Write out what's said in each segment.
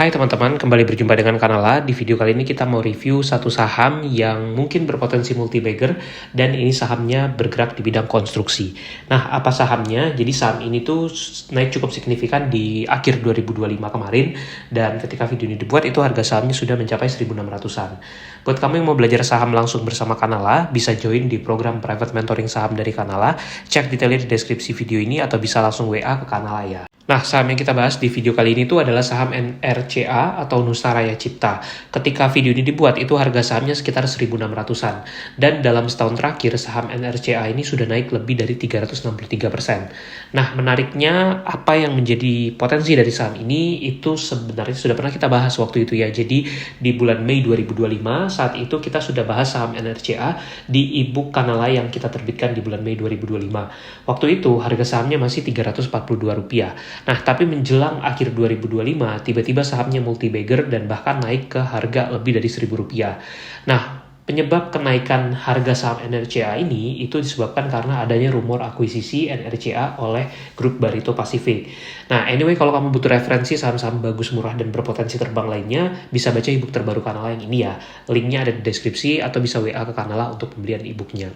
Hai teman-teman, kembali berjumpa dengan Kanala. Di video kali ini kita mau review satu saham yang mungkin berpotensi multi-bagger dan ini sahamnya bergerak di bidang konstruksi. Nah, apa sahamnya? Jadi saham ini tuh naik cukup signifikan di akhir 2025 kemarin dan ketika video ini dibuat itu harga sahamnya sudah mencapai 1.600-an. Buat kamu yang mau belajar saham langsung bersama Kanala, bisa join di program private mentoring saham dari Kanala. Cek detailnya di deskripsi video ini atau bisa langsung WA ke Kanala ya. Nah, saham yang kita bahas di video kali ini tuh adalah saham NRCA atau Nusa Raya Cipta. Ketika video ini dibuat, itu harga sahamnya sekitar 1.600-an. Dan dalam setahun terakhir, saham NRCA ini sudah naik lebih dari 363%. Nah, menariknya apa yang menjadi potensi dari saham ini, itu sebenarnya sudah pernah kita bahas waktu itu ya. Jadi, di bulan Mei 2025, saat itu kita sudah bahas saham NRCA di e-book Kanala yang kita terbitkan di bulan Mei 2025. Waktu itu, harga sahamnya masih Rp342. Nah, tapi menjelang akhir 2025, tiba-tiba sahamnya multi-bagger dan bahkan naik ke harga lebih dari Rp1.000. Nah, penyebab kenaikan harga saham NRCA ini itu disebabkan karena adanya rumor akuisisi NRCA oleh grup Barito Pacific. Nah, anyway, kalau kamu butuh referensi saham-saham bagus, murah, dan berpotensi terbang lainnya, bisa baca ebook terbaru Kanala yang ini ya. Linknya ada di deskripsi atau bisa WA ke Kanala untuk pembelian ebooknya.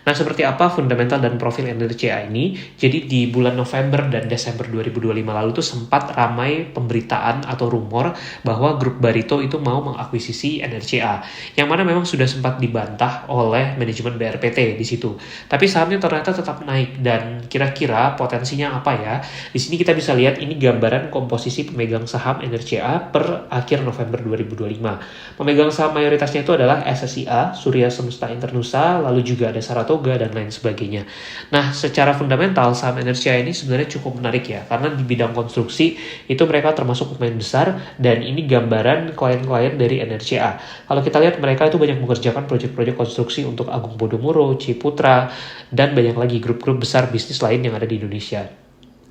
Nah, seperti apa fundamental dan profil NRCA ini? Jadi di bulan November dan Desember 2025 lalu tuh sempat ramai pemberitaan atau rumor bahwa grup Barito itu mau mengakuisisi NRCA, yang mana memang sudah sempat dibantah oleh manajemen BRPT di situ. Tapi sahamnya ternyata tetap naik dan kira-kira potensinya apa ya? Di sini kita bisa lihat ini gambaran komposisi pemegang saham NRCA per akhir November 2025. Pemegang saham mayoritasnya itu adalah SSIA, Surya Semesta Internusa, lalu juga ada Saratoga dan lain sebagainya. Nah, secara fundamental saham NRCA ini sebenarnya cukup menarik ya, karena di bidang konstruksi itu mereka termasuk pemain besar dan ini gambaran klien-klien dari NRCA. Kalau kita lihat mereka itu banyak mengerjakan proyek-proyek konstruksi untuk Agung Podomoro, Ciputra, dan banyak lagi grup-grup besar bisnis lain yang ada di Indonesia.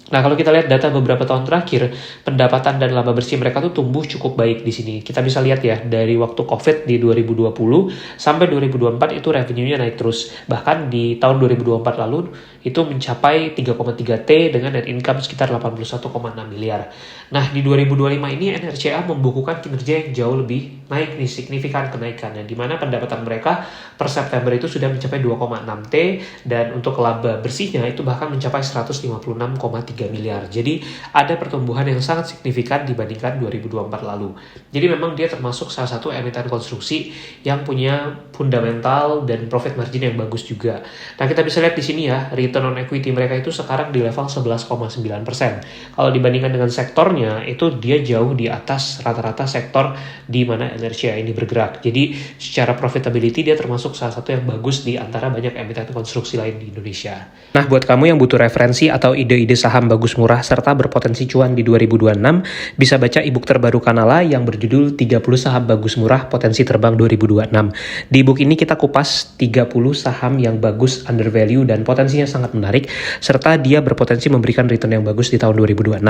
Nah, kalau kita lihat data beberapa tahun terakhir, pendapatan dan laba bersih mereka tuh tumbuh cukup baik di sini. Kita bisa lihat ya, dari waktu COVID di 2020 sampai 2024 itu revenue-nya naik terus. Bahkan di tahun 2024 lalu itu mencapai 3,3 T dengan net income sekitar 81,6 miliar. Nah, di 2025 ini NRCA membukukan kinerja yang jauh lebih naik nih, signifikan kenaikannya, di mana pendapatan mereka per September itu sudah mencapai 2,6 T dan untuk laba bersihnya itu bahkan mencapai 156,3 miliar. Jadi ada pertumbuhan yang sangat signifikan dibandingkan 2024 lalu. Jadi memang dia termasuk salah satu emiten konstruksi yang punya fundamental dan profit margin yang bagus juga. Nah, kita bisa lihat di sini ya, return on equity mereka itu sekarang di level 11,9%. Kalau dibandingkan dengan sektornya, itu dia jauh di atas rata-rata sektor di mana NRCA ini bergerak. Jadi secara profitability dia termasuk salah satu yang bagus di antara banyak emiten konstruksi lain di Indonesia. Nah, buat kamu yang butuh referensi atau ide-ide saham bagus, murah, serta berpotensi cuan di 2026, bisa baca ebook terbaru Kanala yang berjudul 30 saham bagus, murah, potensi terbang 2026. Di ebook ini kita kupas 30 saham yang bagus, under value, dan potensinya sangat menarik, serta dia berpotensi memberikan return yang bagus di tahun 2026.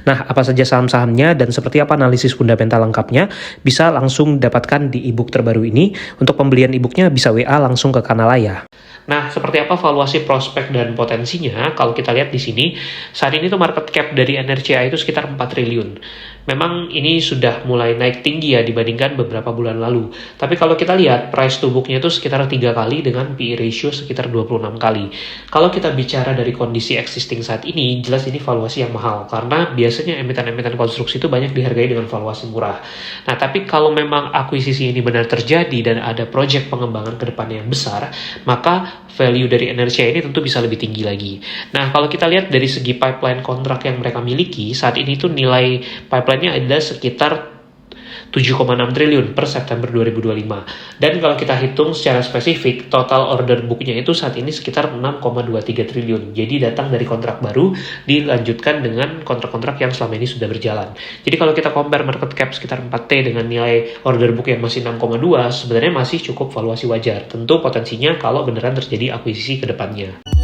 Nah, apa saja saham-sahamnya dan seperti apa analisis fundamental lengkapnya, bisa langsung dapatkan di ebook terbaru ini. Untuk pembelian ebooknya bisa WA langsung ke Kanala ya. Nah, seperti apa valuasi prospek dan potensinya? Kalau kita lihat di sini, saat ini tuh market cap dari NRCA itu sekitar 4 triliun. Memang ini sudah mulai naik tinggi ya dibandingkan beberapa bulan lalu. Tapi kalau kita lihat price to book-nya itu sekitar 3 kali dengan PE ratio sekitar 26 kali. Kalau kita bicara dari kondisi existing saat ini, jelas ini valuasi yang mahal. Karena biasanya emiten-emiten konstruksi itu banyak dihargai dengan valuasi murah. Nah, tapi kalau memang akuisisi ini benar terjadi dan ada project pengembangan ke depannya yang besar, maka value dari NRCA ini tentu bisa lebih tinggi lagi. Nah, kalau kita lihat dari segi pipeline kontrak yang mereka miliki, saat ini tuh nilai pipeline-nya ada sekitar 7,6 triliun per September 2025. Dan kalau kita hitung secara spesifik, total order book-nya itu saat ini sekitar 6,23 triliun. Jadi datang dari kontrak baru, dilanjutkan dengan kontrak-kontrak yang selama ini sudah berjalan. Jadi kalau kita compare market cap sekitar 4T dengan nilai order book yang masih 6,2, sebenarnya masih cukup valuasi wajar. Tentu potensinya kalau beneran terjadi akuisisi ke depannya.